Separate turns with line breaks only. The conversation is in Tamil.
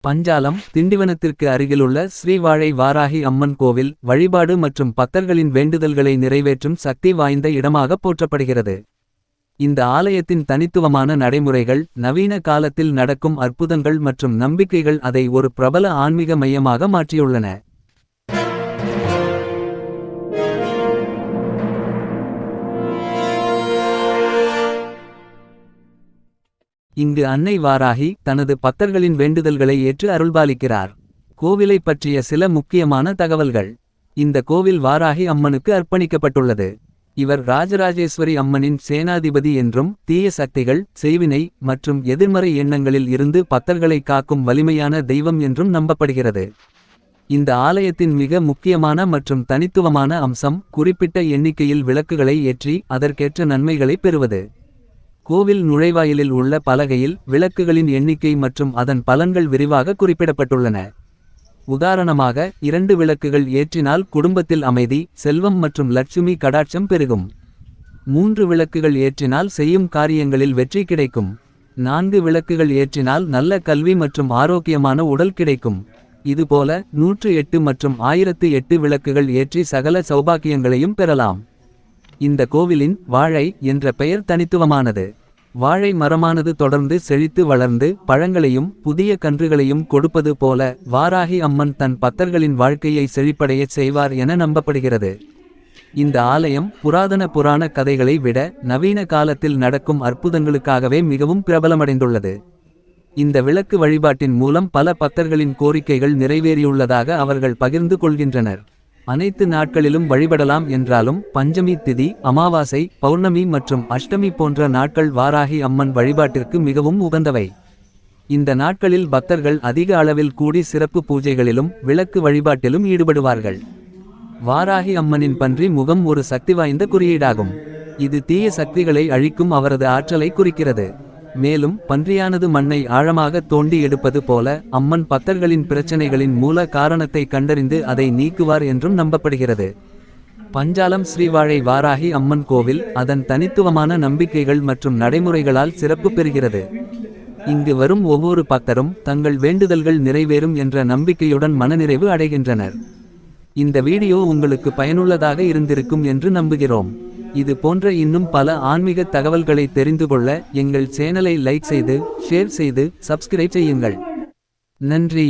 பஞ்சாலம் திண்டிவனத்திற்கு அருகிலுள்ள ஸ்ரீவாழை வாராகி அம்மன் கோவில் வழிபாடு மற்றும் பக்தர்களின் வேண்டுதல்களை நிறைவேற்றும் சக்தி வாய்ந்த இடமாக போற்றப்படுகிறது. இந்த ஆலயத்தின் தனித்துவமான நடைமுறைகள், நவீன காலத்தில் நடக்கும் அற்புதங்கள் மற்றும் நம்பிக்கைகள் அதை ஒரு பிரபல ஆன்மீக மையமாக மாற்றியுள்ளன. இங்கு அன்னை வாராகி தனது பக்தர்களின் வேண்டுதல்களை ஏற்று அருள்பாலிக்கிறார். கோவிலை பற்றிய சில முக்கியமான தகவல்கள். இந்த கோவில் வாராகி அம்மனுக்கு அர்ப்பணிக்கப்பட்டுள்ளது. இவர் ராஜராஜேஸ்வரி அம்மனின் சேனாதிபதி என்றும் தீய சக்திகள், செய்வினை மற்றும் எதிர்மறை எண்ணங்களில் இருந்து பக்தர்களை காக்கும் வலிமையான தெய்வம் என்றும் நம்பப்படுகிறது. இந்த ஆலயத்தின் மிக முக்கியமான மற்றும் தனித்துவமான அம்சம் குறிப்பிட்ட எண்ணிக்கையில் விளக்குகளை ஏற்றி அதற்கேற்ற நன்மைகளை பெறுவது. கோவில் நுழைவாயிலில் உள்ள பலகையில் விளக்குகளின் எண்ணிக்கை மற்றும் அதன் பலன்கள் விரிவாக குறிப்பிடப்பட்டுள்ளன. உதாரணமாக 2 விளக்குகள் ஏற்றினால் குடும்பத்தில் அமைதி, செல்வம் மற்றும் லட்சுமி கடாட்சம் பெருகும். 3 விளக்குகள் ஏற்றினால் செய்யும் காரியங்களில் வெற்றி கிடைக்கும். 4 விளக்குகள் ஏற்றினால் நல்ல கல்வி மற்றும் ஆரோக்கியமான உடல் கிடைக்கும். இதுபோல 108 மற்றும் 1008 விளக்குகள் ஏற்றி சகல சௌபாக்கியங்களையும் பெறலாம். இந்த கோவிலின் வாழை என்ற பெயர் தனித்துவமானது. வாழை மரமானது தொடர்ந்து செழித்து வளர்ந்து பழங்களையும் புதிய கன்றுகளையும் கொடுப்பது போல வாராகி அம்மன் தன் பக்தர்களின் வாழ்க்கையை செழிப்படையச் செய்வார் என நம்பப்படுகிறது. இந்த ஆலயம் புராண கதைகளை விட நவீன காலத்தில் நடக்கும் அற்புதங்களுக்காகவே மிகவும் பிரபலமடைந்துள்ளது. இந்த விளக்கு வழிபாட்டின் மூலம் பல பக்தர்களின் கோரிக்கைகள் நிறைவேறியுள்ளதாக அவர்கள் பகிர்ந்து கொள்கின்றனர். அனைத்து நாட்களிலும் வழிபடலாம் என்றாலும் பஞ்சமி திதி, அமாவாசை, பௌர்ணமி மற்றும் அஷ்டமி போன்ற நாட்கள் வாராகி அம்மன் வழிபாட்டிற்கு மிகவும் உகந்தவை. இந்த நாட்களில் பக்தர்கள் அதிக அளவில் கூடி சிறப்பு பூஜைகளிலும் விளக்கு வழிபாட்டிலும் ஈடுபடுவார்கள். வாராகி அம்மனின் பன்றி முகம் ஒரு சக்தி வாய்ந்த குறியீடாகும். இது தீய சக்திகளை அழிக்கும் அவரது ஆற்றலை குறிக்கிறது. மேலும் பன்றியானது மண்ணை ஆழமாக தோண்டி எடுப்பது போல அம்மன் பக்தர்களின் பிரச்சனைகளின் மூல காரணத்தை கண்டறிந்து அதை நீக்குவார் என்றும் நம்பப்படுகிறது. பஞ்சாலம் ஸ்ரீவாழை வாராகி அம்மன் கோவில் அதன் தனித்துவமான நம்பிக்கைகள் மற்றும் நடைமுறைகளால் சிறப்பு பெறுகிறது. இங்கு வரும் ஒவ்வொரு பக்தரும் தங்கள் வேண்டுதல்கள் நிறைவேறும் என்ற நம்பிக்கையுடன் மனநிறைவு அடைகின்றனர். இந்த வீடியோ உங்களுக்கு பயனுள்ளதாக இருந்திருக்கும் என்று நம்புகிறோம். இது போன்ற இன்னும் பல ஆன்மீக தகவல்களை தெரிந்து கொள்ள எங்கள் சேனலை லைக் செய்து, ஷேர் செய்து, சப்ஸ்கிரைப் செய்யுங்கள். நன்றி.